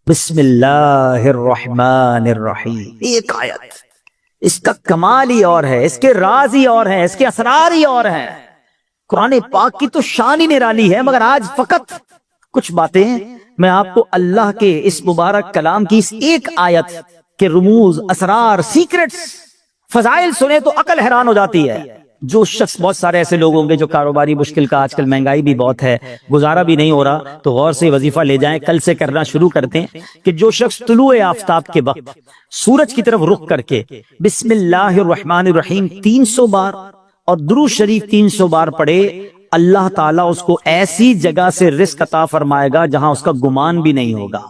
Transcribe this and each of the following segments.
بسم اللہ الرحمن الرحیم، ایک آیت، اس کا کمال ہی اور ہے، اس کے راز ہی اور ہیں، اس کے اسرار ہی اور ہیں۔ قرآن پاک کی تو شان ہی نرالی ہے، مگر آج فقط کچھ باتیں میں آپ کو اللہ کے اس مبارک کلام کی اس ایک آیت کے رموز، اسرار، سیکرٹس، فضائل سنے تو عقل حیران ہو جاتی ہے۔ جو شخص، بہت سارے ایسے لوگ ہوں گے جو کاروباری مشکل کا، آج کل مہنگائی بھی بہت ہے، گزارا بھی نہیں ہو رہا، تو غور سے وظیفہ لے جائیں، کل سے کرنا شروع کرتے ہیں کہ جو شخص طلوع آفتاب کے وقت سورج کی طرف رخ کر کے بسم اللہ الرحمن الرحیم 300 بار اور درود شریف 300 بار پڑھے، اللہ تعالیٰ اس کو ایسی جگہ سے رزق عطا فرمائے گا جہاں اس کا گمان بھی نہیں ہوگا،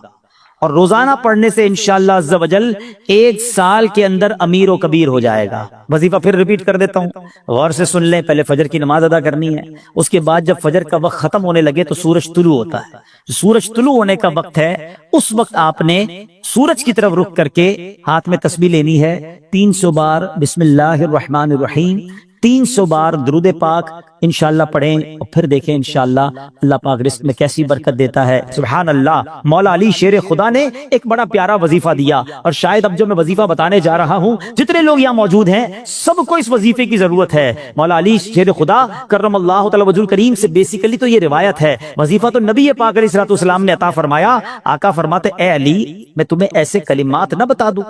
اور روزانہ پڑھنے سے انشاءاللہ عز و جل 1 سال کے اندر امیر و کبیر ہو جائے گا۔ وظیفہ پھر ریپیٹ کر دیتا ہوں، غور سے سن لیں۔ پہلے فجر کی نماز ادا کرنی ہے، اس کے بعد جب فجر کا وقت ختم ہونے لگے تو سورج طلوع ہوتا ہے، سورج طلوع ہونے کا وقت ہے، اس وقت آپ نے سورج کی طرف رخ کر کے ہاتھ میں تسبیح لینی ہے، 300 بار بسم اللہ الرحمن الرحیم، 300 بار درود پاک انشاءاللہ پڑھیں، اور پھر دیکھیں انشاءاللہ اللہ پاک رزق میں کیسی برکت دیتا ہے۔ سبحان اللہ۔ مولا علی شیر خدا نے ایک بڑا پیارا وظیفہ دیا، اور شاید اب جو میں وظیفہ بتانے جا رہا ہوں، جتنے لوگ یہاں موجود ہیں سب کو اس وظیفے کی ضرورت ہے۔ مولا علی شیر خدا کرم اللہ تعالی وجہ کریم سے بیسیکلی تو یہ روایت ہے، وظیفہ تو نبی پاک علیہ الصلوۃ والسلام نے عطا فرمایا۔ آقا فرماتے اے علی، میں تمہیں ایسے کلمات نہ بتا دوں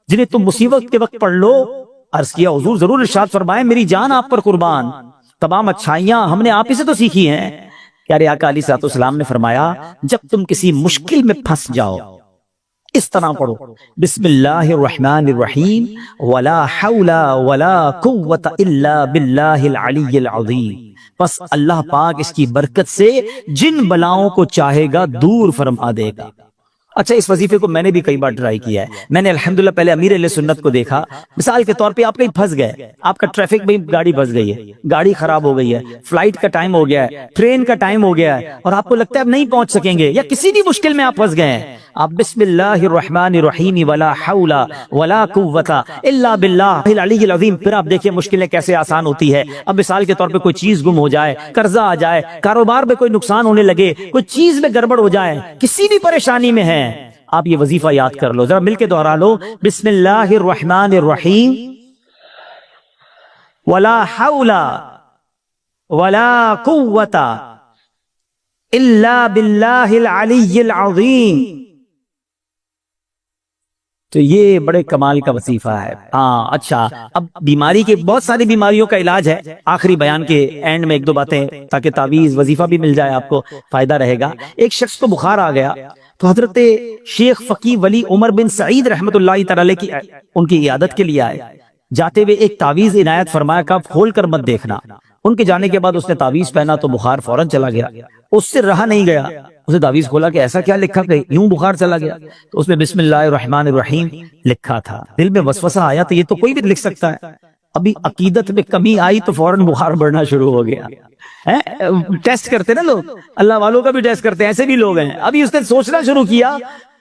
جنہیں تم مصیبت کے وقت پڑھ لو؟ عرض کیا حضور ضرور، ارشاد فرمائے میری جان آپ پر قربان، تمام اچھائیاں ہم نے آپ ہی سے تو سیکھی ہیں۔ پیارے آقا علیہ الصلوۃ والسلام نے فرمایا جب تم کسی مشکل میں پھنس جاؤ اس طرح پڑھو، بسم اللہ الرحمن الرحیم ولا حول ولا قوت الا باللہ العلی العظیم، بس اللہ پاک اس کی برکت سے جن بلاؤں کو چاہے گا دور فرما دے گا۔ اچھا، اس وظیفے کو میں نے بھی کئی بار ٹرائی کیا ہے۔ میں نے الحمدللہ پہلے امیر اہل سنت کو دیکھا، مثال کے طور پہ آپ کہیں پھنس گئے، آپ کا ٹریفک میں گاڑی پھنس گئی ہے، گاڑی خراب ہو گئی ہے، فلائٹ کا ٹائم ہو گیا ہے، ٹرین کا ٹائم ہو گیا ہے، اور آپ کو لگتا ہے اب نہیں پہنچ سکیں گے، یا کسی بھی مشکل میں آپ پھنس گئے ہیں، آپ بسم اللہ الرحمن الرحیم ولا حول ولا قوت الا باللہ العلی العظیم، پھر آپ دیکھیں مشکلیں کیسے آسان ہوتی ہے۔ اب مثال کے طور پہ کوئی چیز گم ہو جائے، قرضہ آ جائے، کاروبار میں کوئی نقصان ہونے لگے، کوئی چیز میں گڑبڑ ہو جائے، کسی بھی پریشانی میں ہے، آپ یہ وظیفہ یاد کر لو، ذرا مل کے دوہرا لو، بسم اللہ الرحمن الرحیم ولا حول ولا قوت الا باللہ العلی العظیم۔ تو یہ بڑے کمال کا وظیفہ ہے۔ ہاں اچھا، اب بیماری کے، بہت ساری بیماریوں کا علاج ہے، آخری بیان کے اینڈ میں 1-2 باتیں تاکہ تعویذ وظیفہ بھی مل جائے، آپ کو فائدہ رہے گا۔ ایک شخص کو بخار آ گیا تو حضرت شیخ فقی ولی عمر بن سعید رحمۃ اللہ تعالی کی ان کی عیادت کے لیے آئے، جاتے ہوئے ایک تعویذ عنایت فرمایا کہ آپ کھول کر مت دیکھنا۔ ان کے جانے کے بعد اس نے تعویذ پہنا تو بخار فوراً چلا گیا، اس سے رہا نہیں گیا، اسے تعویذ کھولا کہ ایسا کیا لکھا کہ یوں بخار چلا گیا، تو اس میں بسم اللہ الرحمن الرحیم لکھا تھا۔ دل میں وسوسہ آیا تو یہ تو کوئی بھی لکھ سکتا ہے، ابھی عقیدت میں کمی آئی تو فوراً بخار بڑھنا شروع ہو گیا۔ ٹیسٹ کرتے نا لوگ، اللہ والوں کا بھی ٹیسٹ کرتے ہیں، ایسے بھی لوگ ہیں۔ ابھی اس نے سوچنا شروع کیا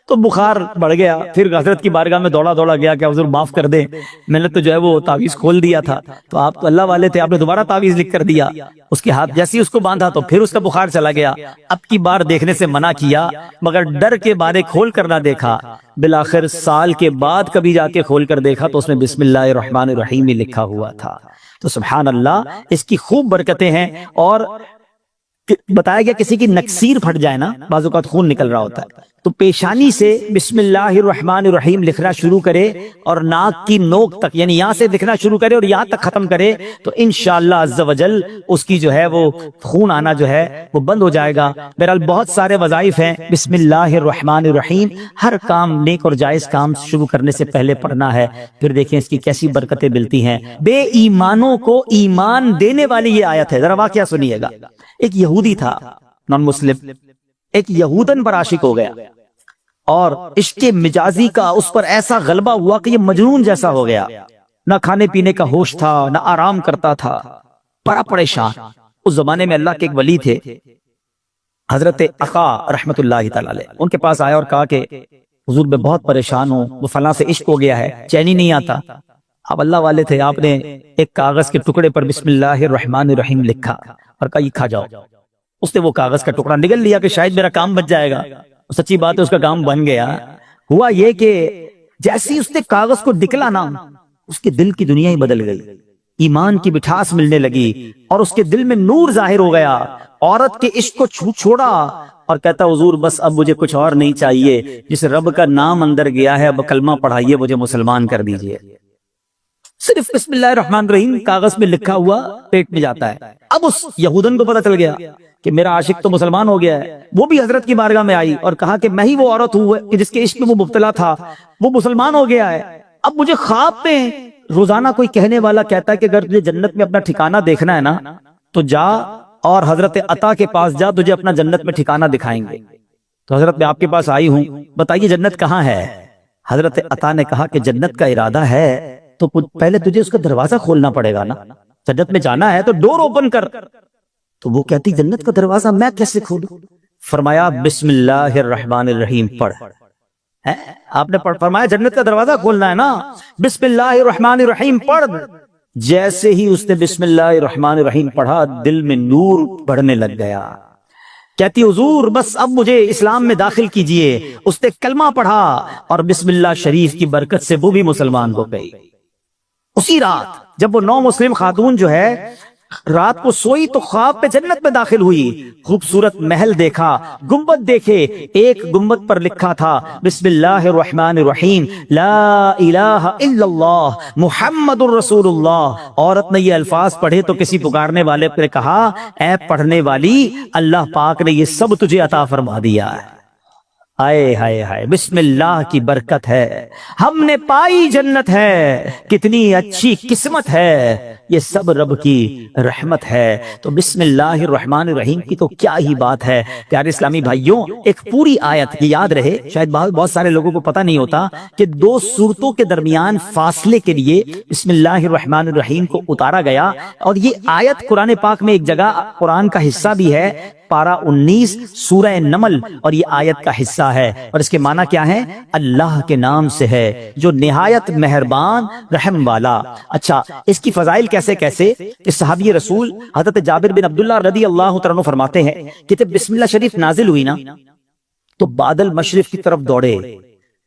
تو بخار بڑھ گیا، پھر حضرت کی بارگاہ میں دوڑا گیا کہ حضور معاف کر دیں، میں نے تو جو ہے وہ تعویذ کھول دیا تھا، تو آپ تو اللہ والے تھے، آپ نے دوبارہ تعویذ لکھ کر دیا۔ اس کے ہاتھ جیسے ہی اس کو باندھا تو پھر اس کا بخار چلا گیا۔ اب کی بار دیکھنے سے منع کیا، مگر ڈر کے بارے کھول کر نہ دیکھا، بالآخر سال کے بعد کبھی جا کے کھول کر دیکھا تو اس میں بسم اللہ الرحمن الرحیم ہی لکھا ہوا تھا۔ تو سبحان اللہ، اس کی خوب برکتیں ہیں۔ اور بتایا گیا کسی کی نکسیر پھٹ جائے نا، بعض اوقات خون نکل رہا ہوتا ہے، تو پیشانی سے بسم اللہ الرحمن الرحیم لکھنا شروع کرے اور ناک کی نوک تک، یعنی یہاں سے لکھنا شروع کرے اور یہاں تک ختم کرے، تو انشاءاللہ عز و جل اس کی جو ہے وہ خون آنا جو ہے وہ بند ہو جائے گا۔ بہرحال بہت سارے وظائف ہیں، بسم اللہ الرحمن الرحیم ہر کام، نیک اور جائز کام شروع کرنے سے پہلے پڑھنا ہے، پھر دیکھیں اس کی کیسی برکتیں ملتی ہیں۔ بے ایمانوں کو ایمان دینے والی یہ آیت ہے، ذرا واقعہ سنیے گا۔ ایک یہودی تھا، نان مسلم، ایک یہودن پر عاشق ہو گیا، اور عشق مجازی کا اس پر ایسا غلبہ ہوا کہ یہ مجنون جیسا ہو گیا، نہ کھانے پینے کا ہوش تھا، نہ آرام کرتا تھا، بڑا پریشان۔ اس زمانے میں اللہ کے ایک ولی تھے، حضرت عقا رحمت اللہ تعالی علیہ، ان کے پاس آیا اور کہا کہ حضور میں بہت پریشان ہوں، وہ فلاں سے عشق ہو گیا ہے، چین ہی نہیں آتا۔ آپ اللہ والے تھے، آپ نے ایک کاغذ کے ٹکڑے پر بسم اللہ الرحمن الرحیم لکھا اور کہا یہ کھا جاؤ۔ اس نے وہ کاغذ کا ٹکڑا نگل لیا کہ شاید میرا کام بچ جائے گا، سچی بات ہے اس کا کام بن گیا. ہوا یہ کہ جیسے ہی اس نے کاغذ کو نکلا نا، اس کے دل کی دنیا ہی بدل گئی، ایمان کی مٹھاس ملنے لگی اور اس کے دل میں نور ظاہر ہو گیا. عورت کے عشق کو چھوڑا اور کہتا حضور بس اب مجھے کچھ اور نہیں چاہیے، جس رب کا نام اندر گیا ہے اب کلمہ پڑھائیے، مجھے مسلمان کر دیجئے. صرف بسم اللہ الرحمن الرحیم کاغذ میں لکھا ہوا پیٹ میں جاتا ہے. اب اس یہودن کو پتہ چل گیا کہ میرا عاشق تو مسلمان ہو گیا ہے. وہ بھی حضرت کی بارگاہ میں آئی اور کہا کہ میں ہی وہ عورت ہوں کہ جس کے عشق میں وہ مبتلا تھا، وہ مسلمان ہو گیا ہے. اب مجھے خواب میں روزانہ کوئی کہنے والا کہتا ہے کہ اگر تجھے جنت میں اپنا ٹھکانہ دیکھنا ہے نا تو جا اور حضرت عطا کے پاس جا، تجھے اپنا جنت میں ٹھکانہ دکھائیں گے. تو حضرت میں آپ کے پاس آئی ہوں، بتائیے جنت کہاں ہے؟ حضرت عطا نے کہا کہ جنت کا ارادہ ہے تو پہلے تجھے اس کا دروازہ کھولنا پڑے گا نا، جنت میں جانا ہے تو ڈور اوپن کر. تو وہ کہتی جنت کا دروازہ میں کیسے کھولوں؟ فرمایا بسم اللہ الرحمن الرحیم پڑھ. آپ نے فرمایا جنت کا دروازہ کھولنا ہے نا، بسم اللہ الرحمن الرحیم پڑھ. جیسے ہی اس نے بسم اللہ الرحمن الرحیم پڑھا دل میں نور بڑھنے لگ گیا. کہتی حضور بس اب مجھے اسلام میں داخل کیجئے. اس نے کلمہ پڑھا اور بسم اللہ شریف کی برکت سے وہ بھی مسلمان ہو گئی. اسی رات جب وہ نو مسلم خاتون جو ہے رات کو سوئی تو خواب پہ جنت میں داخل ہوئی. خوبصورت محل دیکھا، گنبد دیکھے. ایک گنبد پر لکھا تھا بسم اللہ الرحمن الرحیم لا الہ الا اللہ محمد الرسول اللہ. عورت نے یہ الفاظ پڑھے تو کسی پکارنے والے پر کہا اے پڑھنے والی، اللہ پاک نے یہ سب تجھے عطا فرما دیا ہے. آئے ہائے ہائے، بسم اللہ کی برکت ہے، ہم نے پائی جنت ہے، کتنی اچھی قسمت ہے، یہ سب رب کی رحمت ہے. تو بسم اللہ الرحمن الرحیم کی تو کیا ہی بات ہے. پیارے اسلامی بھائیوں، ایک پوری آیت، یہ یاد رہے، شاید بہت سارے لوگوں کو پتہ نہیں ہوتا کہ دو سورتوں کے درمیان فاصلے کے لیے بسم اللہ الرحمن الرحیم کو اتارا گیا. اور یہ آیت قرآن پاک میں ایک جگہ قرآن کا حصہ بھی ہے، پارہ 19 سورہ نمل، اور یہ آیت کا حصہ ہے. اور اس کے معنی کیا ہے؟ اللہ کے نام سے ہے جو نہایت مہربان رحم والا. اچھا، اس کی فضائل کیسے کہ صحابی رسول حضرت جابر بن عبداللہ رضی اللہ عنہ فرماتے ہیں کہ جب بسم اللہ شریف نازل ہوئی نا تو بادل مشرق کی طرف دوڑے،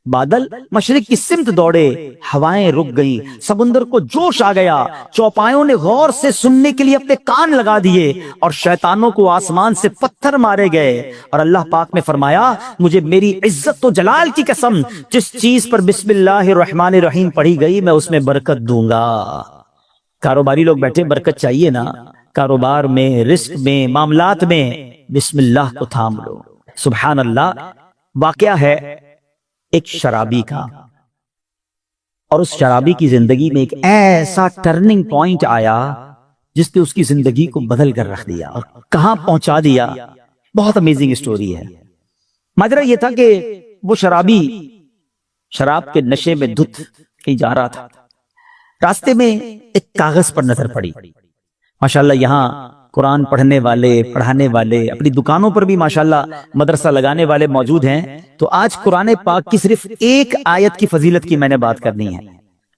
بادل مشرق کی سمت دوڑے، ہوائیں رک گئیں، سمندر کو جوش آ گیا، چوپایوں نے غور سے سننے کے لیے اپنے کان لگا دیے اور شیطانوں کو آسمان سے پتھر مارے گئے. اور اللہ پاک نے فرمایا مجھے میری عزت و جلال کی قسم، جس چیز پر بسم اللہ الرحمن الرحیم پڑھی گئی میں اس میں برکت دوں گا. کاروباری لوگ بیٹھے، برکت چاہیے نا، کاروبار میں، رزق میں، معاملات میں بسم اللہ کو تھام لو. سبحان اللہ. واقعہ ہے ایک شرابی کا، اور اس شرابی کی زندگی میں ایک ایسا ٹرننگ پوائنٹ آیا جس نے اس کی زندگی کو بدل کر رکھ دیا اور کہاں پہنچا دیا. بہت امیزنگ سٹوری ہے. ماجرا یہ تھا کہ وہ شرابی شراب کے نشے میں دھت کہیں جا رہا تھا. راستے میں ایک کاغذ پر نظر پڑی. ماشاءاللہ یہاں قرآن پڑھنے والے، پڑھانے والے، اپنی دکانوں پر بھی ماشاءاللہ مدرسہ لگانے والے موجود ہیں. تو آج قرآن پاک کی صرف ایک آیت کی فضیلت کی میں نے بات کرنی ہے.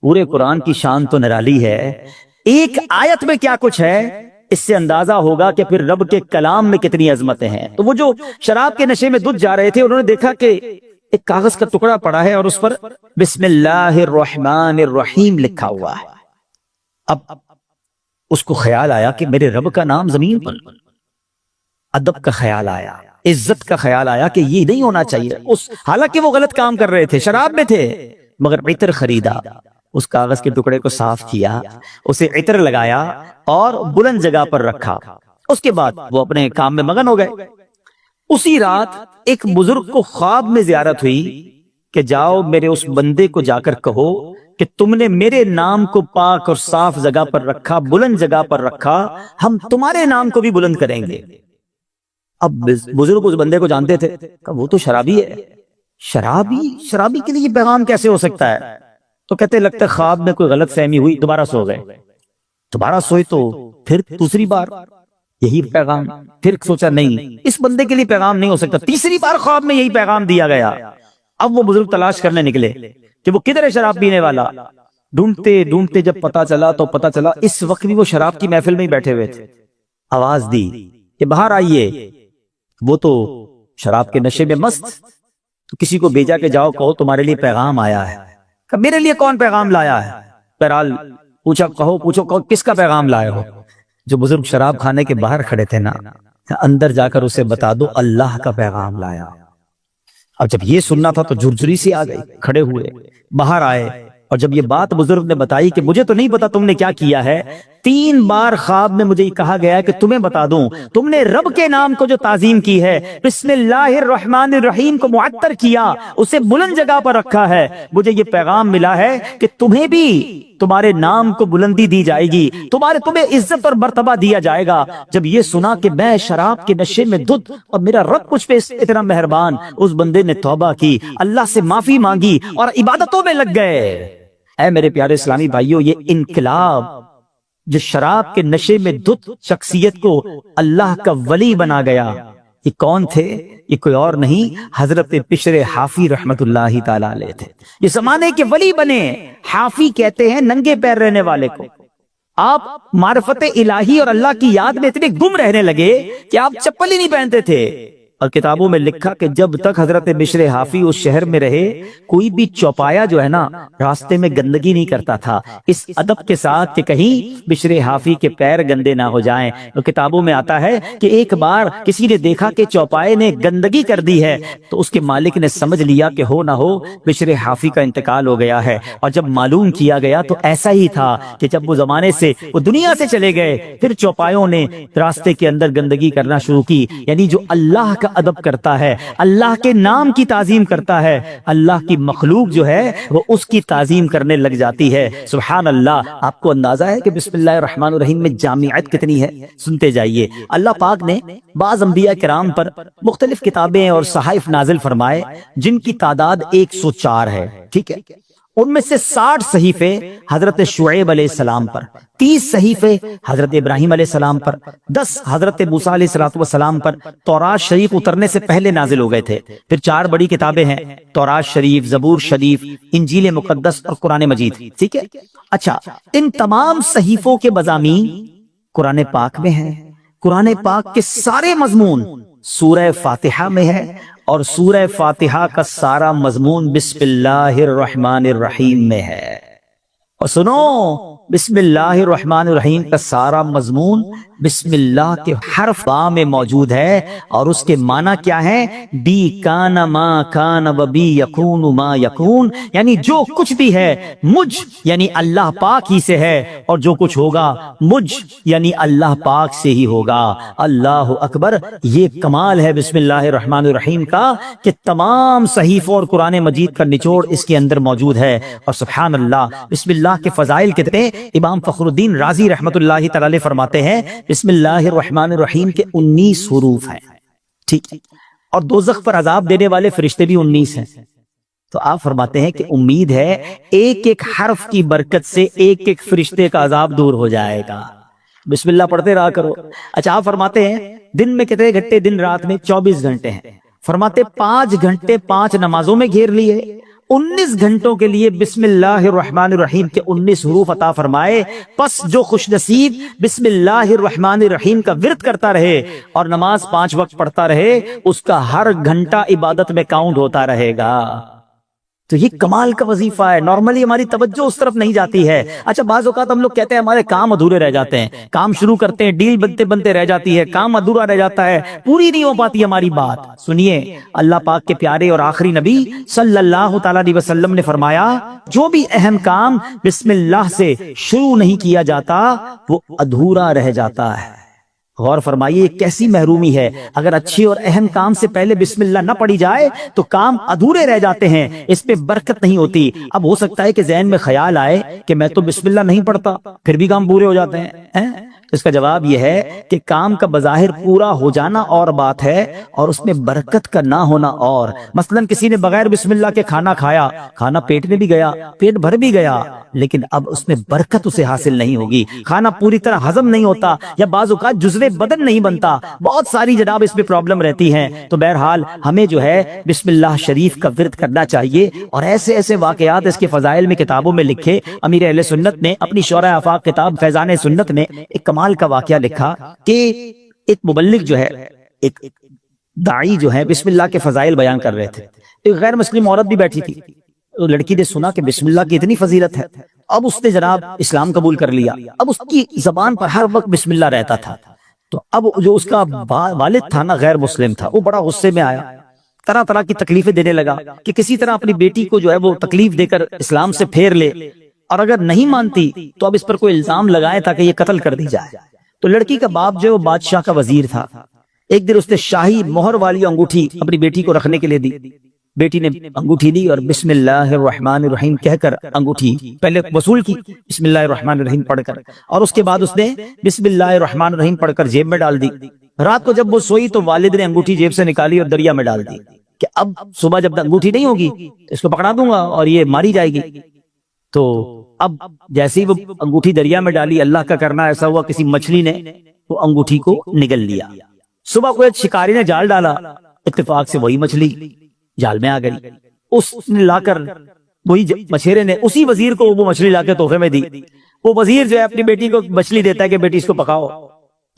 پورے قرآن کی شان تو نرالی ہے، ایک آیت میں کیا کچھ ہے اس سے اندازہ ہوگا کہ پھر رب کے کلام میں کتنی عظمتیں ہیں. تو وہ جو شراب کے نشے میں دھت جا رہے تھے، انہوں نے دیکھا کہ ایک کاغذ کا ٹکڑا پڑا ہے اور اس پر بسم اللہ الرحمن الرحیم لکھا ہوا ہے. اب اس کو خیال آیا کہ میرے رب کا نام زمین پر، ادب کا خیال آیا، عزت کا خیال آیا کہ یہ نہیں ہونا چاہیے. حالانکہ وہ غلط کام کر رہے تھے، شراب میں تھے، مگر عطر خریدا، اس کاغذ کے ٹکڑے کو صاف کیا، اسے عطر لگایا اور بلند جگہ پر رکھا. اس کے بعد وہ اپنے کام میں مگن ہو گئے. اسی رات ایک بزرگ کو خواب میں زیارت ہوئی کہ جاؤ میرے اس بندے کو جا کر کہو کہ تم نے میرے نام کو پاک اور صاف جگہ پر رکھا، بلند جگہ پر رکھا، ہم تمہارے نام کو بھی بلند کریں گے. اب بزرگ اس بندے کو جانتے تھے کہ وہ تو شرابی ہے. شرابی کے لیے یہ پیغام کیسے ہو سکتا ہے؟ تو کہتے لگتا خواب میں کوئی غلط فہمی ہوئی، دوبارہ سو گئے. دوبارہ سوئے تو پھر دوسری بار یہی پیغام. پھر سوچا نہیں اس بندے کے لیے پیغام نہیں ہو سکتا. تیسری بار خواب میں یہی پیغام دیا گیا. اب وہ بزرگ تلاش کرنے نکلے کہ وہ کدھر ہے شراب پینے والا. ڈھونڈتے ڈھونڈتے جب پتا چلا تو پتا چلا اس وقت بھی وہ شراب کی محفل میں ہی بیٹھے ہوئے تھے. آواز دی کہ باہر آئیے. وہ تو شراب کے نشے میں مست، تو کسی کو بھیجا کہ جاؤ کہو تمہارے لیے پیغام آیا ہے. کہ میرے لیے کون پیغام لایا ہے؟ بہرحال پوچھو کس کا پیغام لائے ہو؟ جو بزرگ شراب کھانے کے باہر کھڑے تھے نا، اندر جا کر اسے بتا دو اللہ کا پیغام لایا. اب جب یہ سننا تھا تو جھرجھری سی آ گئی، کھڑے ہوئے باہر آئے، اور جب یہ بات بزرگ نے بتائی کہ مجھے تو نہیں پتا تم نے کیا کیا ہے، 3 بار خواب میں مجھے یہ کہا گیا ہے کہ تمہیں بتا دوں، تم نے رب کے نام کو جو تعظیم کی ہے، بسم اللہ الرحمن الرحیم کو معطر کیا، اسے بلند جگہ پر رکھا ہے، مجھے یہ پیغام ملا ہے کہ تمہیں بھی تمہارے نام کو بلندی دی جائے گی، تمہیں عزت اور مرتبہ دیا جائے گا. جب یہ سنا کہ میں شراب کے نشے میں دھت اور میرا رب مجھ پہ اتنا مہربان، اس بندے نے توبہ کی، اللہ سے معافی مانگی اور عبادتوں میں لگ گئے. اے میرے پیارے اسلامی بھائیوں، یہ انقلاب جو شراب کے نشے میں دھت شخصیت کو اللہ کا ولی بنا گیا، یہ کون تھے؟ یہ کوئی اور نہیں، حضرت بشر حافی رحمت اللہ تعالی علیہ تھے. یہ زمانے کے ولی بنے. حافی کہتے ہیں ننگے پیر رہنے والے کو. آپ معرفت الہی اور اللہ کی یاد میں اتنے گم رہنے لگے کہ آپ چپل ہی نہیں پہنتے تھے. اور کتابوں میں لکھا کہ جب تک حضرت بشر حافی اس شہر میں رہے، کوئی بھی چوپایا جو ہے نا راستے میں گندگی نہیں کرتا تھا، اس ادب کے ساتھ کہ کہیں بشر حافی کے پیر گندے نہ ہو جائیں. تو کتابوں میں آتا ہے کہ ایک بار کسی نے دیکھا کہ چوپائے نے گندگی کر دی ہے، تو اس کے مالک نے سمجھ لیا کہ ہو نہ ہو بشر حافی کا انتقال ہو گیا ہے. اور جب معلوم کیا گیا تو ایسا ہی تھا کہ جب وہ زمانے سے وہ دنیا سے چلے گئے، پھر چوپایوں نے راستے کے اندر گندگی کرنا شروع کی. یعنی جو اللہ کا ادب کرتا ہے، اللہ کے نام کی تعظیم کرتا ہے، اللہ کی مخلوق جو ہے وہ اس کی تعظیم کرنے لگ جاتی ہے. سبحان اللہ. آپ کو اندازہ ہے کہ بسم اللہ الرحمن الرحیم میں جامعیت کتنی ہے؟ سنتے جائیے. اللہ پاک نے بعض انبیاء کرام پر مختلف کتابیں اور صحائف نازل فرمائے جن کی تعداد 104 ہے. ٹھیک ہے، ان میں سے 60 صحیفے حضرت شعیب علیہ السلام پر، 30 صحیفے حضرت ابراہیم علیہ السلام پر، 10 حضرت موسیٰ علیہ السلام پر تورات شریف اترنے سے پہلے نازل ہو گئے تھے. پھر 4 بڑی کتابیں ہیں، تورات شریف، زبور شریف، انجیل مقدس اور قرآن مجید. ٹھیک ہے. اچھا، ان تمام صحیفوں کے مضامین قرآن پاک میں ہیں. قرآن پاک کے سارے مضمون سورہ فاتحہ میں ہے، اور سورہ فاتحہ کا سارا مضمون بسم اللہ الرحمن الرحیم میں ہے. اور سنو، بسم اللہ الرحمن الرحیم کا سارا مضمون بسم اللہ کے حرف با میں موجود ہے، اور اس کے معنی کیا ہے؟ بی کان ما کان و بی یکون ما یکون، یعنی جو کچھ بھی ہے مجھ یعنی اللہ پاک ہی سے ہے، اور جو کچھ ہوگا مجھ یعنی اللہ پاک سے ہی ہوگا. اللہ اکبر. یہ کمال ہے بسم اللہ الرحمن الرحیم کا کہ تمام صحیفوں اور قرآن مجید کا نچوڑ اس کے اندر موجود ہے. اور سبحان اللہ، بسم اللہ کے فضائل کتنے. امام فخر الدین رازی رحمت اللہ تعالی فرماتے ہیں بسم اللہ الرحمن الرحیم کے 19 حروف ہیں. ٹھیک ہے، اور دوزخ پر عذاب دینے والے فرشتے بھی 19 ہیں. تو آپ فرماتے ہیں کہ امید ہے ایک ایک حرف کی برکت سے ایک ایک فرشتے کا عذاب دور ہو جائے گا. بسم اللہ پڑھتے رہا کرو. اچھا، آپ فرماتے ہیں دن میں کتنے گھنٹے؟ دن رات میں 24 گھنٹے ہیں. فرماتے 5 گھنٹے 5 نمازوں میں گھیر لیے، 19 گھنٹوں کے لیے بسم اللہ الرحمن الرحیم کے 19 حروف عطا فرمائے. پس جو خوش نصیب بسم اللہ الرحمن الرحیم کا ورد کرتا رہے اور نماز 5 وقت پڑھتا رہے، اس کا ہر گھنٹہ عبادت میں کاؤنٹ ہوتا رہے گا. تو یہ کمال کا وظیفہ ہے. نارملی ہماری توجہ اس طرف نہیں جاتی ہے. اچھا، بعض اوقات ہم لوگ کہتے ہیں ہمارے کام ادھورے رہ جاتے ہیں، کام شروع کرتے ہیں، ڈیل بنتے بنتے رہ جاتی ہے، کام ادھورا رہ جاتا ہے، پوری نہیں ہو پاتی ہماری بات. سنیے، اللہ پاک کے پیارے اور آخری نبی صلی اللہ تعالی علیہ وسلم نے فرمایا جو بھی اہم کام بسم اللہ سے شروع نہیں کیا جاتا وہ ادھورا رہ جاتا ہے. غور فرمائیے کیسی محرومی ہے. اگر اچھی اور اہم کام سے پہلے بسم اللہ نہ پڑھی جائے تو کام ادھورے رہ جاتے ہیں، اس پہ برکت نہیں ہوتی. اب ہو سکتا ہے کہ ذہن میں خیال آئے کہ میں تو بسم اللہ نہیں پڑھتا پھر بھی کام پورے ہو جاتے ہیں. اس کا جواب یہ ہے کہ کام کا بظاہر پورا ہو جانا اور بات ہے، اور اس میں برکت کا نہ ہونا اور. مثلا کسی نے بغیر بسم اللہ کے کھانا کھایا، کھانا پیٹ میں بھی گیا، پیٹ بھر بھی گیا، لیکن اب اس میں برکت اسے حاصل نہیں ہوگی. کھانا پوری طرح ہضم نہیں ہوتا، یا بعض اوقات جزو بدن نہیں بنتا. بہت ساری جناب اس میں پرابلم رہتی ہیں. تو بہرحال ہمیں جو ہے بسم اللہ شریف کا ورد کرنا چاہیے. اور ایسے ایسے واقعات اس کے فضائل میں کتابوں میں لکھے. امیر اہل سنت نے اپنی شورۂ آفاق کتاب فیضان سنت میں ایک کمال کا واقعہ لکھا کہ ایک مبلغ جو ہے ایک داعی جو ہے بسم اللہ کے فضائل بیان کر رہے تھے، ایک غیر مسلم عورت بھی بیٹھی تھی، تو لڑکی نے سنا کہ بسم اللہ کی اتنی فضیلت ہے، اب اس نے جناب اسلام قبول کر لیا، اب اس کی زبان پر ہر وقت بسم اللہ رہتا تھا، تو اب جو اس کا والد تھا نا غیر مسلم تھا، وہ بڑا غصے میں آیا، طرح طرح کی تکلیفیں دینے لگا کہ کسی طرح اپنی بیٹی کو جو ہے وہ تکلیف دے کر اسلام سے پھیر لے، اور اگر نہیں مانتی تو اب اس پر کوئی الزام لگائے تاکہ یہ قتل کر دی جائے۔ تو لڑکی کا باپ جو بادشاہ کا وزیر تھا، ایک دن اس نے شاہی مہر والی انگوٹھی اپنی بیٹی کو رکھنے کے لیے دی، بیٹی نے انگوٹھی دی اور بسم اللہ الرحمن الرحیم کہہ کر انگوٹھی پہلے وصول کی، بسم اللہ الرحمن الرحیم پڑھ کر، اور اس کے بعد اس نے بسم اللہ الرحمن الرحیم پڑھ کر جیب میں ڈال دی۔ رات کو جب وہ سوئی تو والد نے انگوٹھی جیب سے نکالی اور دریا میں ڈال دی کہ اب صبح جب انگوٹھی نہیں ہوگی اس کو پکڑا دوں گا اور یہ ماری جائے گی۔ تو اب جیسے ہی وہ انگوٹھی دریا میں ڈالی، اللہ کا کرنا ایسا ہوا کسی مچھلی نے وہ انگوٹھی کو نگل لیا۔ صبح کو ایک شکاری نے جال ڈالا، اتفاق سے وہی مچھلی جال میں آ گئی، اس نے لا کر وہی مچھیرے نے اسی وزیر کو وہ مچھلی لا کے تحفے میں دی۔ وہ وزیر جو ہے اپنی بیٹی کو مچھلی دیتا ہے کہ بیٹی اس کو پکاؤ،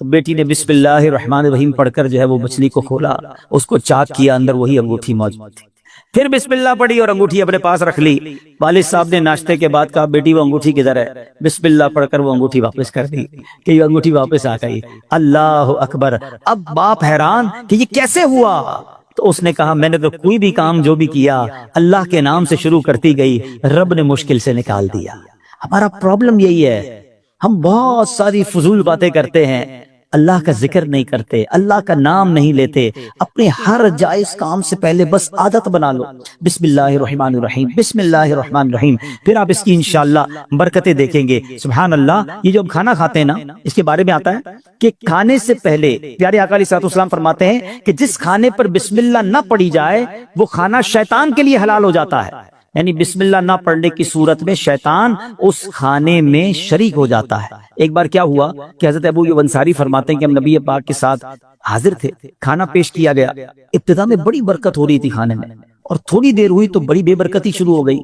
تو بیٹی نے بسم اللہ الرحمن الرحیم پڑھ کر جو ہے وہ مچھلی کو کھولا، اس کو چاک کیا، اندر وہی انگوٹھی موجود تھی، پھر بسم اللہ پڑھی اور انگوٹھی اپنے پاس رکھ لی۔ والد صاحب نے ناشتے کے بعد کہا بیٹی وہ انگوٹھی کدھر ہے؟ بسم اللہ پڑھ کر وہ انگوٹھی واپس کر دی کہ یہ انگوٹھی واپس آ گئی۔ اللہ اکبر! اب باپ حیران کہ یہ کیسے ہوا؟ تو اس نے کہا میں نے تو کوئی بھی کام جو بھی کیا اللہ کے نام سے شروع کرتی گئی، رب نے مشکل سے نکال دیا۔ ہمارا پرابلم یہی ہے، ہم بہت ساری فضول باتیں کرتے ہیں، اللہ کا ذکر نہیں کرتے، اللہ کا نام نہیں لیتے، اپنے ہر جائز کام سے پہلے بس عادت بنا لو بسم اللہ الرحمن الرحیم، بسم اللہ الرحمن الرحیم، پھر آپ اس کی انشاءاللہ برکتیں دیکھیں گے۔ سبحان اللہ! یہ جو ہم کھانا کھاتے ہیں نا، اس کے بارے میں آتا ہے کہ کھانے سے پہلے پیارے آقا علیہ السلام فرماتے ہیں کہ جس کھانے پر بسم اللہ نہ پڑھی جائے وہ کھانا شیطان کے لیے حلال ہو جاتا ہے، یعنی بسم اللہ نہ پڑھنے کی صورت میں شیطان اس کھانے میں شریک ہو جاتا ہے۔ ایک بار کیا ہوا کہ حضرت ابو ایوب انصاری فرماتے ہیں کہ ہم نبی پاک کے ساتھ حاضر تھے، کھانا پیش کیا گیا، ابتدا میں بڑی برکت ہو رہی تھی کھانے میں، اور تھوڑی دیر ہوئی تو بڑی بے برکتی شروع ہو گئی۔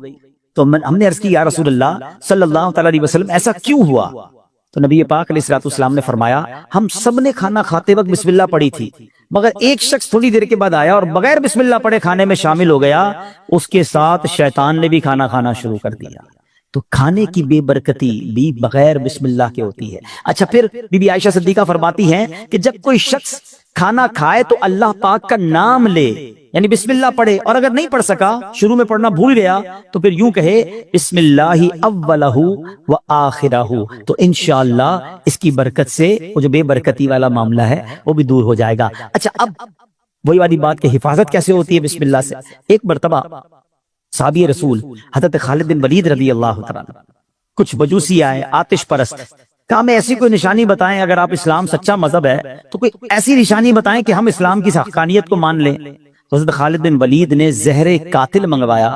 تو ہم نے عرض کی یا رسول اللہ صلی اللہ تعالی علیہ وسلم ایسا کیوں ہوا؟ تو نبی پاک علیہ السلام نے فرمایا ہم سب نے کھانا کھاتے وقت بسم اللہ پڑھی تھی، مگر ایک شخص تھوڑی دیر کے بعد آیا اور بغیر بسم اللہ پڑھے کھانے میں شامل ہو گیا، اس کے ساتھ شیطان نے بھی کھانا کھانا شروع کر دیا۔ تو کھانے کی بے برکتی بھی بغیر بسم اللہ کے ہوتی ہے۔ اچھا، پھر بی بی عائشہ صدیقہ فرماتی ہیں کہ جب کوئی شخص کھانا کھائے تو اللہ پاک کا نام لے، یعنی بسم اللہ پڑھے، اور اگر نہیں پڑھ سکا، شروع میں پڑھنا بھول گیا، تو پھر یوں کہے بسم اللہ اولہ و آخرہ، تو انشاءاللہ اس کی برکت سے وہ جو بے برکتی والا معاملہ ہے وہ بھی دور ہو جائے گا۔ اچھا، اب وہی والی بات کہ حفاظت کیسے ہوتی ہے بسم اللہ سے۔ ایک مرتبہ صحابی رسول حضرت خالد بن ولید رضی اللہ تعالیٰ کچھ مجوسی آئے، آتش پرست، کہا ہمیں ایسی کوئی نشانی بتائیں، اگر آپ اسلام سچا مذہب ہے تو کوئی ایسی نشانی بتائیں کہ ہم اسلام کی حقانیت کو مان لیں۔ حضرت خالد بن ولید نے زہر قاتل منگوایا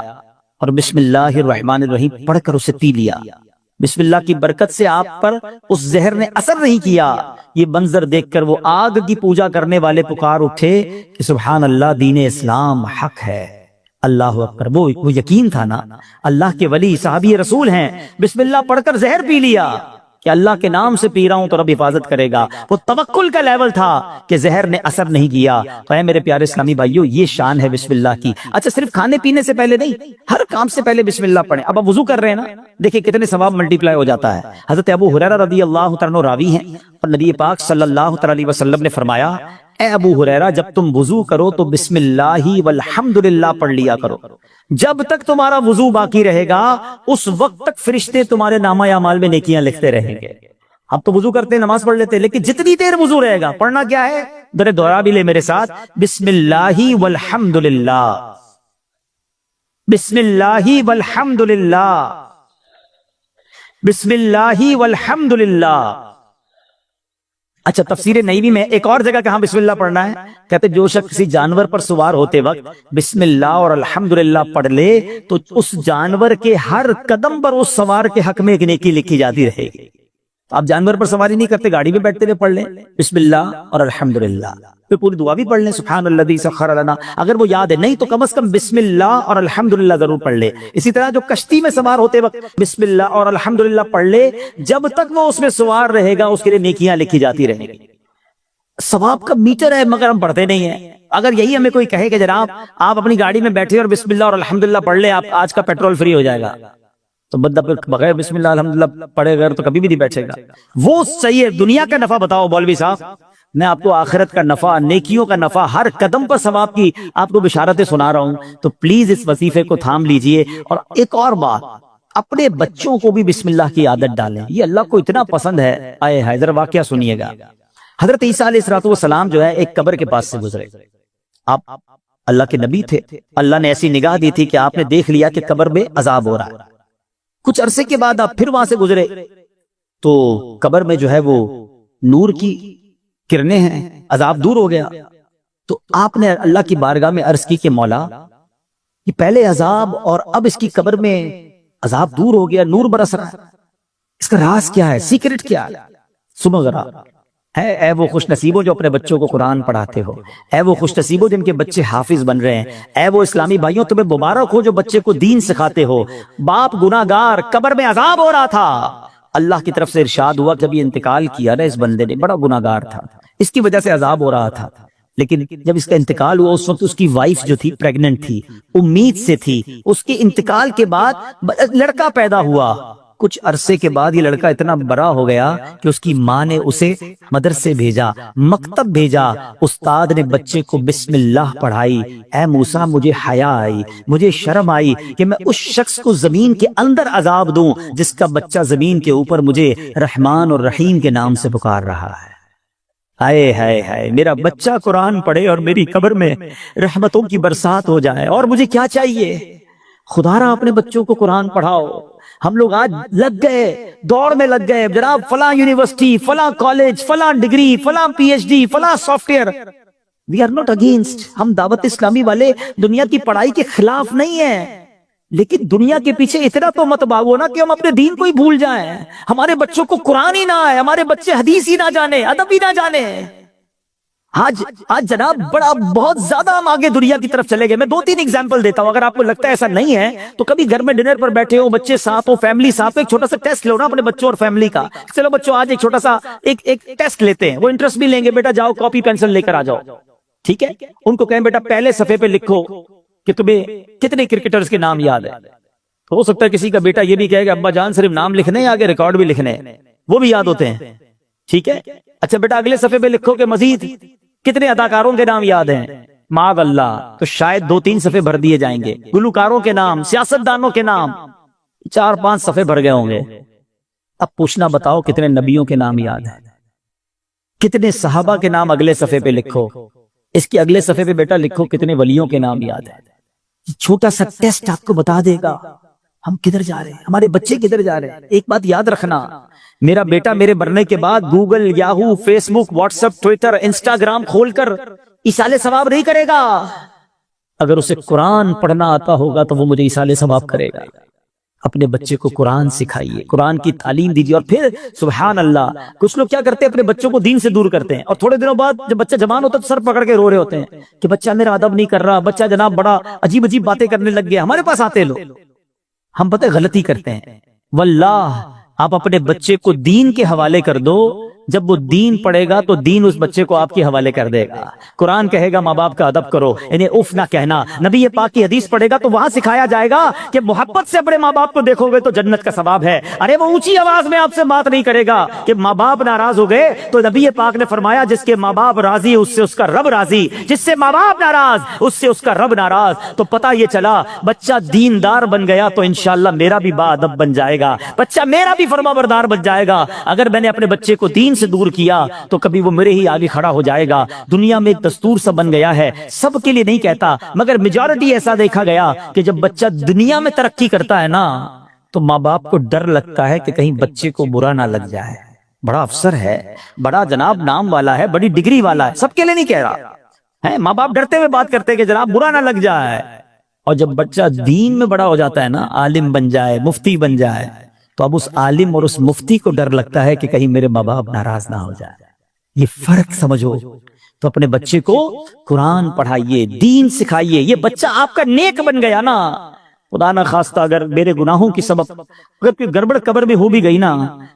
اور بسم اللہ الرحمن الرحیم پڑھ کر اسے پی لیا۔ بسم اللہ کی برکت سے آپ پر اس زہر نے اثر نہیں کیا۔ یہ منظر دیکھ کر وہ آگ کی پوجا کرنے والے پکار اٹھے کہ سبحان اللہ، دین اسلام حق ہے، اللہ اکبر۔ وہ یقین تھا نا، اللہ کے ولی صحابی رسول ہیں، بسم اللہ پڑھ کر زہر پی لیا کہ اللہ کے نام سے پی رہا ہوں تو رب حفاظت کرے گا۔ وہ توکل کا لیول تھا کہ زہر نے اثر نہیں کیا۔ تو اے میرے پیارے اسلامی بھائیو، یہ شان ہے بسم اللہ کی۔ اچھا، صرف کھانے پینے سے پہلے نہیں، ہر کام سے پہلے بسم اللہ پڑھیں۔ اب آپ وضو کر رہے ہیں نا، دیکھیں کتنے ثواب ملٹی پلائی ہو جاتا ہے۔ حضرت ابو ہریرہ رضی اللہ تعالیٰ عنہ راوی ہیں، اور نبی پاک صلی اللہ تعالی علیہ وسلم نے فرمایا اے ابو ہریرہ، جب تم وضو کرو تو بسم اللہ والحمدللہ پڑھ لیا کرو، جب تک تمہارا وضو باقی رہے گا اس وقت تک فرشتے تمہارے نامہ اعمال میں نیکیاں لکھتے رہیں گے۔ اب تو وضو کرتے ہیں، نماز پڑھ لیتے ہیں، لیکن جتنی دیر وضو رہے گا پڑھنا کیا ہے؟ در دوہرا بھی لے میرے ساتھ، بسم اللہ والحمدللہ، بسم اللہ والحمدللہ، بسم اللہ والحمدللہ۔ اچھا، تفسیر نبوی میں ایک اور جگہ کہاں بسم اللہ پڑھنا ہے، کہتے جو شخص کسی جانور پر سوار ہوتے وقت بسم اللہ اور الحمدللہ پڑھ لے تو اس جانور کے ہر قدم پر اس سوار کے حق میں ایک نیکی لکھی جاتی رہے گی۔ آپ جانور پر سواری نہیں کرتے، گاڑی میں بیٹھتے ہوئے پڑھ لیں بسم اللہ اور الحمدللہ، پھر پوری دعا بھی پڑھ لیں سبحان الذی سخر لنا، اگر وہ یاد ہے نہیں تو کم از کم بسم اللہ اور الحمدللہ ضرور پڑھ لے۔ اسی طرح جو کشتی میں سوار ہوتے وقت بسم اللہ اور الحمدللہ پڑھ لے، جب تک وہ اس میں سوار رہے گا اس کے لیے نیکیاں لکھی جاتی رہیں گی۔ ثواب کا میٹر ہے مگر ہم پڑھتے نہیں ہیں۔ اگر یہی ہمیں کوئی کہے کہ جناب آپ اپنی گاڑی میں بیٹھے اور بسم اللہ اور الحمدللہ پڑھ لیں، آپ آج کا پیٹرول فری ہو جائے گا، تو بندہ پھر بغیر بسم اللہ الحمدللہ پڑھے گا تو کبھی بھی نہیں بیٹھے گا۔ وہ صحیح ہے، دنیا کا نفع بتاؤ مولوی صاحب، میں آپ کو آخرت کا نفع، نیکیوں کا نفع، ہر قدم پر ثواب کی آپ کو بشارتیں سنا رہا ہوں، تو پلیز اس وظیفے کو تھام لیجئے۔ اور ایک اور بات، اپنے بچوں کو بھی بسم اللہ کی عادت ڈالیں، یہ اللہ کو اتنا پسند ہے۔ آئے حیدر واقعہ سنیے گا، حضرت عیسیٰ علیہ السلام جو ہے ایک قبر کے پاس سے گزرے، آپ اللہ کے نبی تھے، اللہ نے ایسی نگاہ دی تھی کہ آپ نے دیکھ لیا کہ قبر میں عذاب ہو رہا ہے۔ کچھ عرصے کے بعد آپ پھر وہاں سے گزرے تو قبر میں جو ہے وہ نور کی کرنیں ہیں، عذاب دور ہو گیا۔ تو آپ نے اللہ کی بارگاہ میں عرض کی کہ مولا، یہ پہلے عذاب اور اب اس کی قبر میں عذاب دور ہو گیا، نور برس رہا ہے، اس کا راز کیا ہے، سیکرٹ کیا ہے؟ سنو ذرا، اے وہ خوش نصیبوں جو اپنے بچوں کو قرآن پڑھاتے ہو، اے وہ خوش نصیبوں جن کے بچے حافظ بن رہے ہیں، اے وہ اسلامی بھائیوں تمہیں مبارک ہو جو بچے کو دین سکھاتے ہو۔ باپ گناہگار، قبر میں عذاب ہو رہا تھا، اللہ کی طرف سے ارشاد ہوا جب یہ انتقال کیا نا اس بندے نے، بڑا گناہگار تھا، اس کی وجہ سے عذاب ہو رہا تھا، لیکن جب اس کا انتقال ہوا اس وقت اس کی وائف جو تھی پریگننٹ تھی، امید سے تھی، اس کے انتقال کے بعد لڑکا پیدا ہوا۔ کچھ عرصے کے بعد یہ لڑکا اتنا بڑا ہو گیا کہ اس کی ماں نے اسے مدرسے بھیجا، مکتب بھیجا، استاد نے بچے کو بسم اللہ پڑھائی۔ اے موسیٰ، مجھے حیا آئی، مجھے شرم آئی کہ میں اس شخص کو زمین کے اندر عذاب دوں جس کا بچہ زمین کے اوپر مجھے رحمان اور رحیم کے نام سے پکار رہا ہے۔ ہائے ہائے ہائے، میرا بچہ قرآن پڑھے اور میری قبر میں رحمتوں کی برسات ہو جائے، اور مجھے کیا چاہیے؟ خدا را اپنے بچوں کو قرآن پڑھاؤ۔ ہم لوگ آج لگ گئے، دوڑ میں لگ گئے، جناب فلاں یونیورسٹی، فلاں کالج، فلاں ڈگری، فلاں پی ایچ ڈی، فلاں software. We are not against, ہم دعوت اسلامی والے دنیا کی پڑھائی کے خلاف نہیں ہیں، لیکن دنیا کے پیچھے اتنا تو مت بھاگو نا کہ ہم اپنے دین کو ہی بھول جائیں، ہمارے بچوں کو قرآن ہی نہ آئے، ہمارے بچے حدیث ہی نہ جانے، ادب ہی نہ جانے۔ آج جناب بہت زیادہ ہم آگے دنیا کی طرف چلے گئے۔ میں 2-3 ایگزامپل دیتا ہوں، اگر آپ کو لگتا ہے ایسا نہیں ہے تو کبھی گھر میں ڈنر پر بیٹھے ہو، بچے ساتھ ہو، فیملی ساتھ ہو، ایک چھوٹا سا ٹیسٹ لو نا اپنے بچوں اور فیملی کا۔ چلو بچوں آج ایک چھوٹا سا ایک ٹیسٹ لیتے ہیں، وہ انٹرسٹ بھی لیں گے، بیٹا جاؤ کاپی پینسل لے کر آ جاؤ، ٹھیک ہے؟ ان کو کہیں بیٹا پہلے صفحے پہ لکھو کہ تمہیں کتنے کرکٹرز کے نام یاد ہے۔ تو ہو سکتا ہے کسی کا بیٹا یہ بھی کہے گا ابا جان صرف نام لکھنے ہیں، آگے ریکارڈ بھی لکھنے ہیں، وہ بھی یاد ہوتے ہیں، ٹھیک ہے؟ اچھا بیٹا اگلے صفحے پہ لکھو کہ مزید کتنے اداکاروں کے نام یاد ہیں، معاذ اللہ، تو شاید 2-3 صفحے بھر دیے جائیں گے، گلوکاروں کے نام، سیاستدانوں کے نام، 4-5 صفحے بھر گئے ہوں گے۔ اب پوچھنا بتاؤ کتنے نبیوں کے نام یاد ہیں، کتنے صحابہ کے نام اگلے صفحے پہ لکھو، اس کے اگلے صفحے پہ بیٹا لکھو کتنے ولیوں کے نام یاد ہیں۔ چھوٹا سا ٹیسٹ آپ کو بتا دے گا ہم کدھر جا رہے ہیں، ہمارے بچے کدھر جا رہے ہیں۔ ایک بات یاد رکھنا، میرا بیٹا میرے مرنے کے بعد گوگل، یاہو، فیس بک، واٹس ایپ، ٹویٹر، انسٹاگرام کھول کر ایصال ثواب نہیں کرے گا، اگر اسے قرآن پڑھنا آتا ہوگا تو وہ مجھے ایصال ثواب کرے گا۔ اپنے بچے کو قرآن سکھائیے، قرآن کی تعلیم دیجیے، اور پھر سبحان اللہ، کچھ لوگ کیا کرتے ہیں اپنے بچوں کو دین سے دور کرتے ہیں، اور تھوڑے دنوں بعد جب بچہ جوان ہوتا ہے تو سر پکڑ کے رو رہے ہوتے ہیں کہ بچہ میرا ادب نہیں کر رہا، بچہ جناب بڑا عجیب عجیب باتیں کرنے لگ گیا۔ ہمارے پاس آتے لوگ، ہم پتہ غلطی کرتے ہیں۔ واللہ آپ اپنے بچے کو دین کے حوالے کر دو، جب وہ دین پڑھے گا تو دین اس بچے کو آپ کے حوالے کر دے گا۔ قرآن کہے گا ماں باپ کا ادب کرو، انہیں اف نہ کہنا۔ نبی پاک کی حدیث پڑھے گا تو وہاں سکھایا جائے گا کہ محبت سے اپنے ماں باپ کو دیکھو گے تو جنت کا ثواب ہے۔ ارے وہ اونچی آواز میں آپ سے بات نہیں کرے گا کہ ماں باپ ناراض ہو گئے، تو نبی پاک نے فرمایا جس کے ماں باپ راضی اس سے اس کا رب راضی، جس سے ماں باپ ناراض اس سے اس کا رب ناراض۔ تو پتہ یہ چلا بچہ دیندار بن گیا تو انشاءاللہ میرا بھی با ادب بن جائے گا، بچہ میرا بھی فرما بردار بن جائے گا۔ اگر میں نے اپنے بچے کو دین سے دور کیا تو کبھی وہ میرے ہی آگے کھڑا ہو جائے گا۔ دنیا میں ایک دستور سا بن گیا ہے، سب کے لیے نہیں کہتا مگر میجورٹی ایسا دیکھا گیا کہ جب بچہ دنیا میں ترقی کرتا ہے نا تو ماں باپ کو ڈر لگتا ہے کہ کہیں بچے کو برا نہ لگ جائے، بڑا افسر ہے، بڑا جناب نام والا ہے، بڑی ڈگری والا ہے، سب کے لیے نہیں کہہ رہا ہے، ماں باپ ڈرتے ہوئے بات کرتے کہ جناب برا نہ لگ جائے۔ اور جب بچہ دین میں بڑا ہو جاتا ہے نا، عالم بن جائے، مفتی بن جائے، تو اب اس عالم اور اس مفتی کو ڈر لگتا ہے کہ کہیں میرے ماں باپ ناراض نہ ہو جائے۔ یہ فرق سمجھو، تو اپنے بچے کو قرآن پڑھائیے، دین سکھائیے۔ یہ بچہ آپ کا نیک بن گیا نا خدا نہ خواستہ اگر میرے گناہوں کی سبب اگر کوئی گڑبڑ قبر میں ہو بھی گئی نا،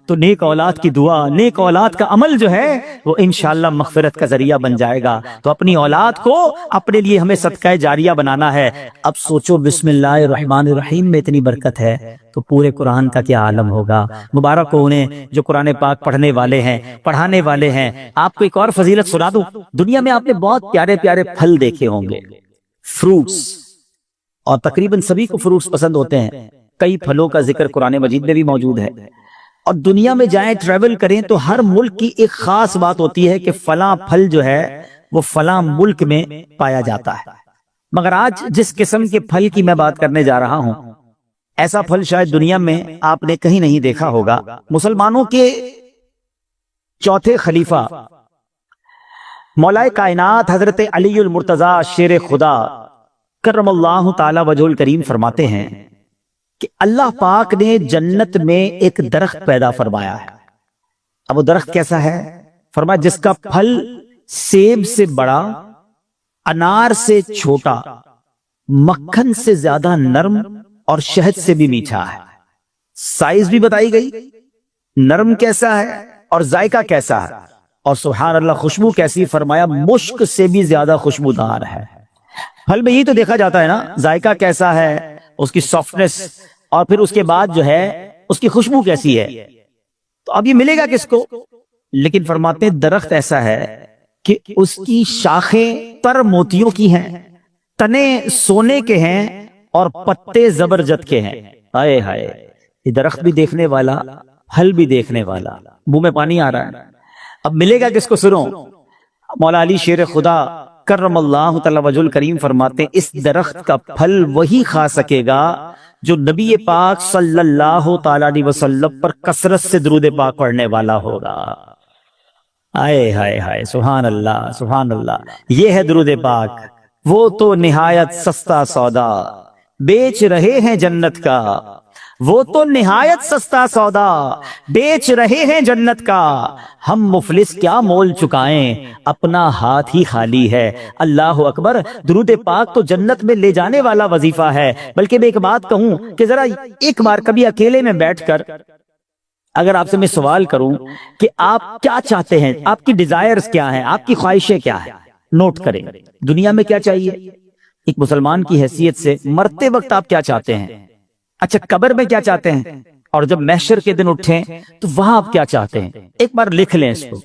تو نیک اولاد کی دعا، نیک اولاد کا عمل جو ہے وہ انشاءاللہ مغفرت کا ذریعہ بن جائے گا۔ تو اپنی اولاد کو اپنے لیے ہمیں صدقہ جاریہ بنانا ہے۔ اب سوچو بسم اللہ الرحمن الرحیم میں اتنی برکت ہے تو پورے قرآن کا کیا عالم ہوگا۔ مبارک ہو انہیں جو قرآن پاک پڑھنے والے ہیں، پڑھانے والے ہیں۔ آپ کو ایک اور فضیلت سنا دوں، دنیا میں آپ نے بہت پیارے پیارے پھل دیکھے ہوں گے، فروٹس، اور تقریباً سبھی کو فروٹس پسند ہوتے ہیں۔ کئی پھلوں کا ذکر قرآن مجید میں بھی موجود ہے، اور دنیا میں جائیں ٹریول کریں تو ہر ملک کی ایک خاص بات ہوتی ہے کہ فلاں پھل جو ہے وہ فلاں ملک میں پایا جاتا ہے۔ مگر آج جس قسم کے پھل کی میں بات کرنے جا رہا ہوں، ایسا پھل شاید دنیا میں آپ نے کہیں نہیں دیکھا ہوگا۔ مسلمانوں کے چوتھے خلیفہ مولا کائنات حضرت علی المرتضی شیر خدا کرم اللہ تعالی وجہ الکریم فرماتے ہیں کہ اللہ پاک نے جنت میں ایک درخت پیدا فرمایا ہے۔ اب وہ درخت کیسا ہے؟ فرمایا جس کا پھل سیب سے بڑا، انار سے چھوٹا، مکھن سے زیادہ نرم اور شہد سے بھی میٹھا ہے۔ سائز بھی بتائی گئی، نرم کیسا ہے اور ذائقہ کیسا ہے، اور سبحان اللہ خوشبو کیسی، فرمایا مشک سے بھی زیادہ خوشبودار ہے۔ پھل میں یہی تو دیکھا جاتا ہے نا، ذائقہ کیسا ہے، اس کی سافٹنس، اور پھر اس کے بعد جو ہے اس کی خوشبو کیسی ہے۔ تو اب یہ ملے گا کس کو؟ لیکن فرماتے ہیں درخت ایسا ہے کہ اس کی شاخیں تر موتیوں کی ہیں، تنے سونے کے ہیں، اور پتے زبرجد کے ہیں۔ ہائے ہائے، یہ درخت بھی دیکھنے والا، پھل بھی دیکھنے والا، منہ میں پانی آ رہا ہے۔ اب ملے گا کس کو؟ سنو، مولا علی شیر خدا کرم اللہ تعالی وجہ الکریم فرماتے ہیں اس درخت کا پھل وہی کھا سکے گا جو نبی پاک صلی اللہ تعالی علیہ وسلم پر کثرت سے درود پاک پڑھنے والا ہوگا۔ آئے ہائے ہائے، سبحان اللہ سبحان اللہ، یہ ہے درود پاک۔ وہ تو نہایت سستا سودا بیچ رہے ہیں جنت کا، وہ تو نہایت سستا سودا بیچ رہے ہیں جنت کا، ہم مفلس کیا مول چکائیں، اپنا ہاتھ ہی خالی ہے۔ اللہ اکبر، درود پاک تو جنت میں لے جانے والا وظیفہ ہے۔ بلکہ میں ایک بات کہوں کہ ذرا ایک بار کبھی اکیلے میں بیٹھ کر اگر آپ سے میں سوال کروں کہ آپ کیا چاہتے ہیں، آپ کی ڈیزائرز کیا ہیں، آپ کی خواہشیں کیا ہیں، نوٹ کریں۔ دنیا میں کیا چاہیے ایک مسلمان کی حیثیت سے، مرتے وقت آپ کیا چاہتے ہیں، اچھا قبر میں کیا چاہتے ہیں، اور جب محشر کے دن اٹھیں تو وہاں آپ کیا چاہتے ہیں، ایک بار لکھ لیں اس کو۔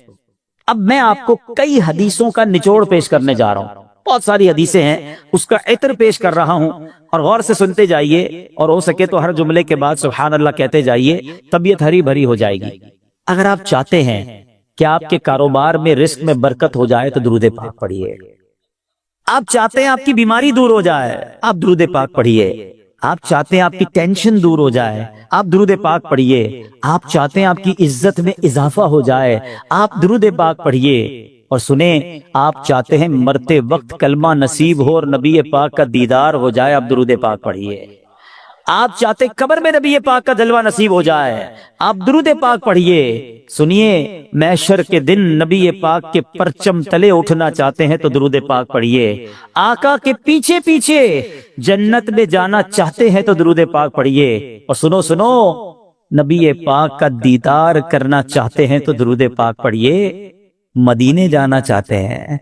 اب میں آپ کو کئی حدیثوں کا نچوڑ پیش کرنے جا رہا ہوں، بہت ساری حدیثیں ہیں، اس کا عطر پیش کر رہا ہوں، اور غور سے سنتے جائیے، اور ہو سکے تو ہر جملے کے بعد سبحان اللہ کہتے جائیے، طبیعت ہری بھری ہو جائے گی۔ اگر آپ چاہتے ہیں کہ آپ کے کاروبار میں رزق میں برکت ہو جائے تو درود پاک پڑھیے۔ آپ چاہتے ہیں آپ کی بیماری دور ہو جائے، آپ درود پاک پڑھیے۔ آپ چاہتے ہیں آپ کی ٹینشن دور ہو جائے، آپ درود پاک پڑھیے۔ آپ چاہتے ہیں آپ کی عزت میں اضافہ ہو جائے، آپ درود پاک پڑھیے۔ اور سنیں، آپ چاہتے ہیں مرتے وقت کلمہ نصیب ہو اور نبی پاک کا دیدار ہو جائے، آپ درود پاک پڑھیے۔ آپ چاہتے ہیں قبر میں نبی پاک کا جلوہ نصیب ہو جائے، آپ درود پاک پڑھیے۔ سنیے، محشر کے دن نبی پاک کے پرچم تلے اٹھنا چاہتے ہیں تو درود پاک پڑھیے۔ آقا کے پیچھے پیچھے جنت میں جانا چاہتے ہیں تو درود پاک پڑھیے۔ اور سنو سنو، نبی پاک کا دیدار کرنا چاہتے ہیں تو درود پاک پڑھیے۔ مدینے جانا چاہتے ہیں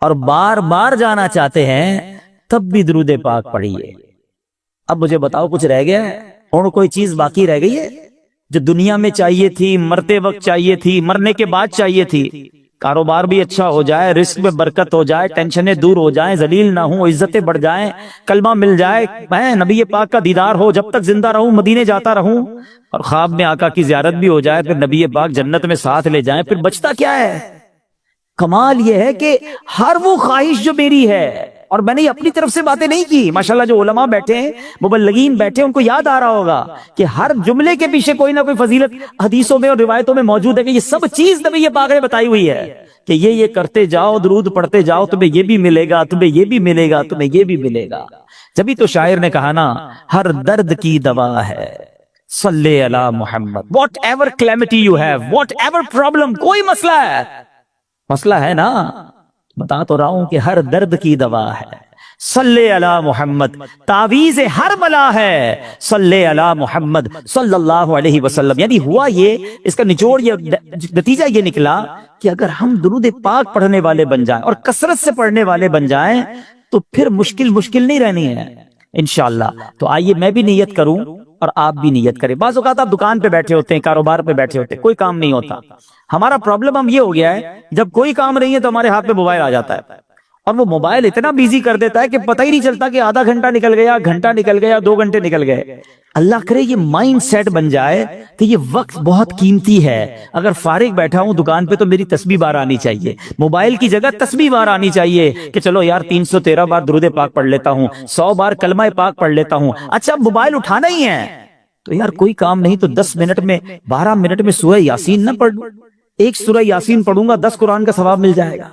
اور بار بار جانا چاہتے ہیں تب بھی درود پاک پڑھیے۔ اب مجھے بتاؤ، کچھ رہ گیا ہے اور کوئی چیز باقی رہ گئی ہے جو دنیا میں چاہیے تھی، مرتے وقت چاہیے تھی، مرنے کے بعد چاہیے تھی؟ کاروبار بھی اچھا ہو جائے، رزق میں برکت ہو جائے، ٹینشنیں دور ہو جائیں، ذلیل نہ ہوں، عزتیں بڑھ جائیں، کلمہ مل جائے، میں نبی پاک کا دیدار ہو، جب تک زندہ رہوں مدینے جاتا رہوں، اور خواب میں آقا کی زیارت بھی ہو جائے، پھر نبی پاک جنت میں ساتھ لے جائیں، پھر بچتا کیا ہے؟ کمال یہ ہے کہ ہر وہ خواہش جو میری ہے، اور میں نے اپنی طرف سے باتیں نہیں کی، ماشاءاللہ جو علماء بیٹھے ہیں، مبلغین بیٹھے ہیں، ان کو یاد آ رہا ہوگا کہ ہر جملے کے پیچھے کوئی نہ کوئی فضیلت حدیثوں میں اور روایتوں میں موجود ہے، کہ یہ سب چیز نبی پاک نے بتائی ہوئی ہے کہ یہ کرتے جاؤ، درود پڑھتے جاؤ، تمہیں یہ بھی ملے گا، تمہیں یہ بھی ملے گا، تمہیں یہ بھی ملے گا۔ جبھی تو شاعر نے کہا نا، ہر درد کی دوا ہے صلی علی محمد، whatever calamity you have, whatever problem, کوئی مسئلہ ہے، مسئلہ ہے نا، بتا تو رہا ہوں کہ ہر درد کی دوا ہے صلی علی محمد، تعویذ ہر بلا ہے صلی علی محمد صلی اللہ علیہ وسلم. یعنی ہوا یہ، اس کا نچوڑ یہ، نتیجہ یہ نکلا کہ اگر ہم درود پاک پڑھنے والے بن جائیں اور کثرت سے پڑھنے والے بن جائیں تو پھر مشکل نہیں رہنی ہے انشاءاللہ. تو آئیے میں بھی نیت کروں اور آپ بھی نیت کریں. بعض اوقات آپ دکان پہ بیٹھے ہوتے ہیں، کاروبار پہ بیٹھے ہوتے ہیں، کوئی کام نہیں ہوتا. ہمارا پرابلم ہم یہ ہو گیا ہے، جب کوئی کام نہیں ہے تو ہمارے ہاتھ میں موبائل آ جاتا ہے، اور وہ موبائل اتنا بیزی کر دیتا ہے کہ پتہ ہی نہیں چلتا کہ آدھا گھنٹہ نکل گیا، گھنٹہ نکل گیا، 2 گھنٹے نکل گئے. اللہ کرے یہ مائنڈ سیٹ بن جائے کہ یہ وقت بہت قیمتی ہے. اگر فارغ بیٹھا ہوں دکان پہ تو میری تسبیح بار آنی چاہیے، موبائل کی جگہ تسبیح بار آنی چاہیے کہ چلو یار 313 بار درود پاک پڑھ لیتا ہوں، 100 بار کلمہ پاک پڑھ لیتا ہوں. اچھا موبائل اٹھانا ہی ہے تو یار کوئی کام نہیں تو 10 منٹ میں 12 منٹ میں سورہ یاسین نہ پڑھ لوں. 1 سورہ یاسین پڑھوں گا 10 قرآن کا ثواب مل جائے گا.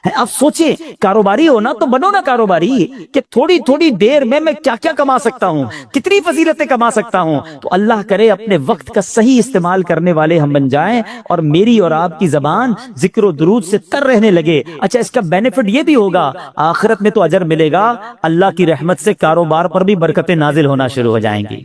اب سوچیں، کاروباری ہو نا تو بنو نا کاروباری کہ تھوڑی تھوڑی دیر میں کیا کیا کما سکتا ہوں، کتنی فضیلتیں کما سکتا ہوں. تو اللہ کرے اپنے وقت کا صحیح استعمال کرنے والے ہم بن جائیں اور میری اور آپ کی زبان ذکر و درود سے تر رہنے لگے. اچھا اس کا بینیفٹ یہ بھی ہوگا، آخرت میں تو اجر ملے گا، اللہ کی رحمت سے کاروبار پر بھی برکتیں نازل ہونا شروع ہو جائیں گی.